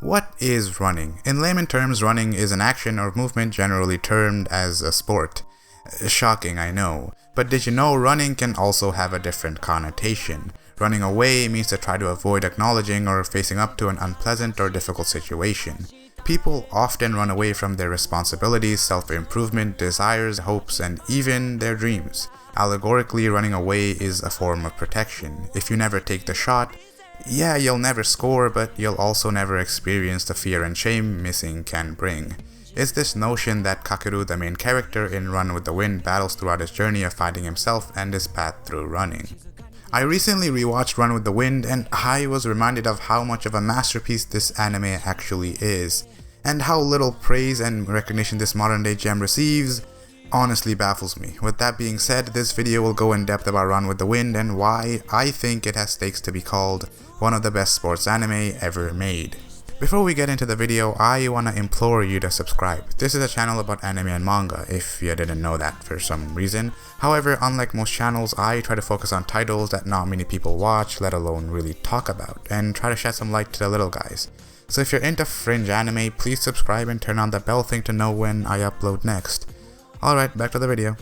What is running? In layman terms, running is an action or movement generally termed as a sport. Shocking, I know. But did you know running can also have a different connotation? Running away means to try to avoid acknowledging or facing up to an unpleasant or difficult situation. People often run away from their responsibilities, self-improvement, desires, hopes, and even their dreams. Allegorically, running away is a form of protection. If you never take the shot, yeah, you'll never score, but you'll also never experience the fear and shame missing can bring. It's this notion that Kakeru, the main character in Run with the Wind, battles throughout his journey of finding himself and his path through running. I recently rewatched Run with the Wind and I was reminded of how much of a masterpiece this anime actually is, and how little praise and recognition this modern day gem receives honestly baffles me. With that being said, this video will go in depth about Run with the Wind and why I think it has stakes to be called one of the best sports anime ever made. Before we get into the video, I wanna implore you to subscribe. This is a channel about anime and manga, if you didn't know that for some reason. However, unlike most channels, I try to focus on titles that not many people watch, let alone really talk about, and try to shed some light to the little guys. So if you're into fringe anime, please subscribe and turn on the bell thing to know when I upload next. Alright, back to the video.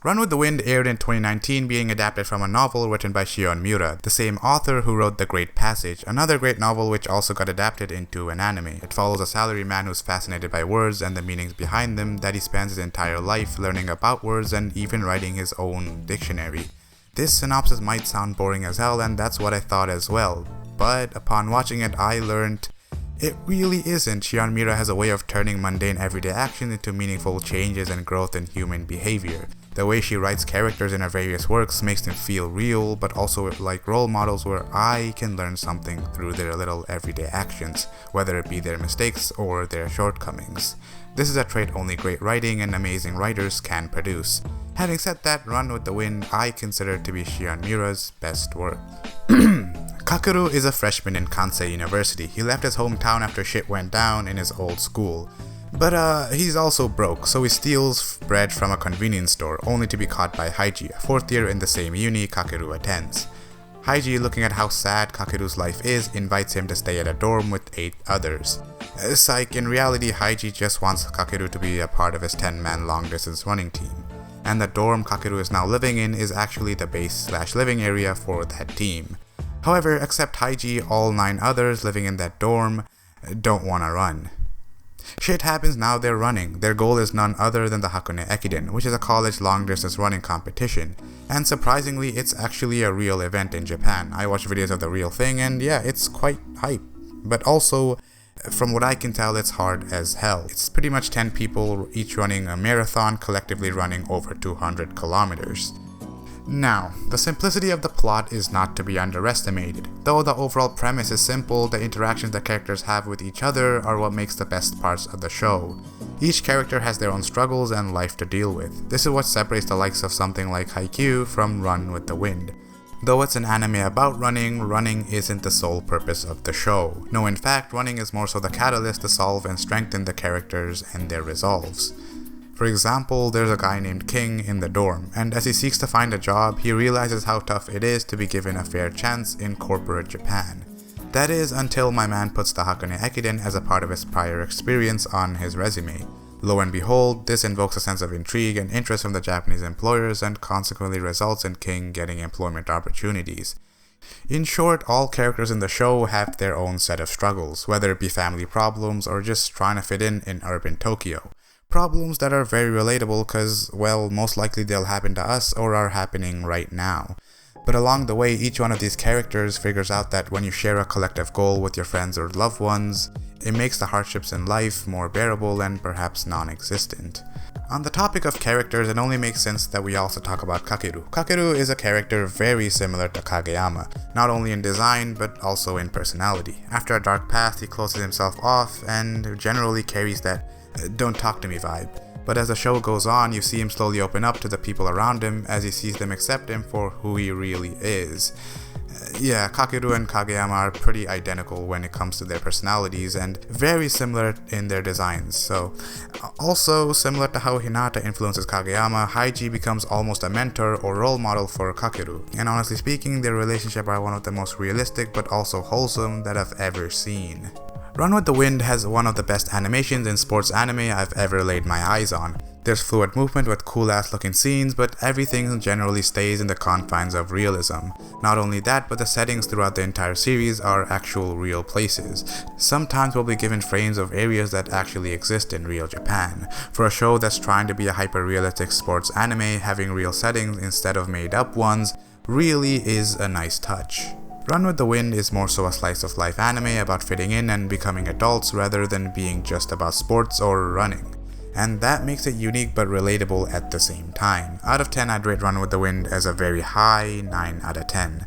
Run with the Wind aired in 2019, being adapted from a novel written by Shion Miura, the same author who wrote The Great Passage, another great novel which also got adapted into an anime. It follows a salaryman who's fascinated by words and the meanings behind them, that he spends his entire life learning about words and even writing his own dictionary. This synopsis might sound boring as hell, and that's what I thought as well, but upon watching it I learned it really isn't. Shion Miura has a way of turning mundane everyday action into meaningful changes and growth in human behavior. The way she writes characters in her various works makes them feel real, but also like role models where I can learn something through their little everyday actions, whether it be their mistakes or their shortcomings. This is a trait only great writing and amazing writers can produce. Having said that, Run with the Wind I consider to be Shion Miura's best work. Kakeru is a freshman in Kansei University. He left his hometown after shit went down in his old school. But he's also broke, so he steals bread from a convenience store, only to be caught by Haiji, a fourth year in the same uni Kakeru attends. Haiji, looking at how sad Kakeru's life is, invites him to stay at a dorm with 8 others. Psych, in reality Haiji just wants Kakeru to be a part of his 10-man long-distance running team. And the dorm Kakeru is now living in is actually the base/living area for that team. However, except Haiji, all 9 others living in that dorm don't wanna run. Shit happens, now they're running. Their goal is none other than the Hakone Ekiden, which is a college long-distance running competition. And surprisingly, it's actually a real event in Japan. I watched videos of the real thing and yeah, it's quite hype. But also, from what I can tell, it's hard as hell. It's pretty much 10 people each running a marathon, collectively running over 200 kilometers. Now, the simplicity of the plot is not to be underestimated. Though the overall premise is simple, the interactions the characters have with each other are what makes the best parts of the show. Each character has their own struggles and life to deal with. This is what separates the likes of something like Kakeru from Run with the Wind. Though it's an anime about running, running isn't the sole purpose of the show. No, in fact, running is more so the catalyst to solve and strengthen the characters and their resolves. For example, there's a guy named King in the dorm, and as he seeks to find a job, he realizes how tough it is to be given a fair chance in corporate Japan. That is, until my man puts the Hakone Ekiden as a part of his prior experience on his resume. Lo and behold, this invokes a sense of intrigue and interest from the Japanese employers and consequently results in King getting employment opportunities. In short, all characters in the show have their own set of struggles, whether it be family problems or just trying to fit in urban Tokyo. Problems that are very relatable because, well, most likely they'll happen to us or are happening right now. But along the way, each one of these characters figures out that when you share a collective goal with your friends or loved ones, it makes the hardships in life more bearable and perhaps non-existent. On the topic of characters, it only makes sense that we also talk about Kakeru. Kakeru is a character very similar to Kageyama, not only in design but also in personality. After a dark past, he closes himself off and generally carries that don't talk to me vibe. But as the show goes on, you see him slowly open up to the people around him as he sees them accept him for who he really is. Yeah, Kakeru and Kageyama are pretty identical when it comes to their personalities and very similar in their designs. So, also similar to how Hinata influences Kageyama, Haiji becomes almost a mentor or role model for Kakeru. And honestly speaking, their relationship are one of the most realistic but also wholesome that I've ever seen. Run with the Wind has one of the best animations in sports anime I've ever laid my eyes on. There's fluid movement with cool ass looking scenes, but everything generally stays in the confines of realism. Not only that, but the settings throughout the entire series are actual real places. Sometimes we'll be given frames of areas that actually exist in real Japan. For a show that's trying to be a hyper-realistic sports anime, having real settings instead of made up ones really is a nice touch. Run with the Wind is more so a slice of life anime about fitting in and becoming adults rather than being just about sports or running. And that makes it unique but relatable at the same time. Out of 10, I'd rate Run with the Wind as a very high 9 out of 10.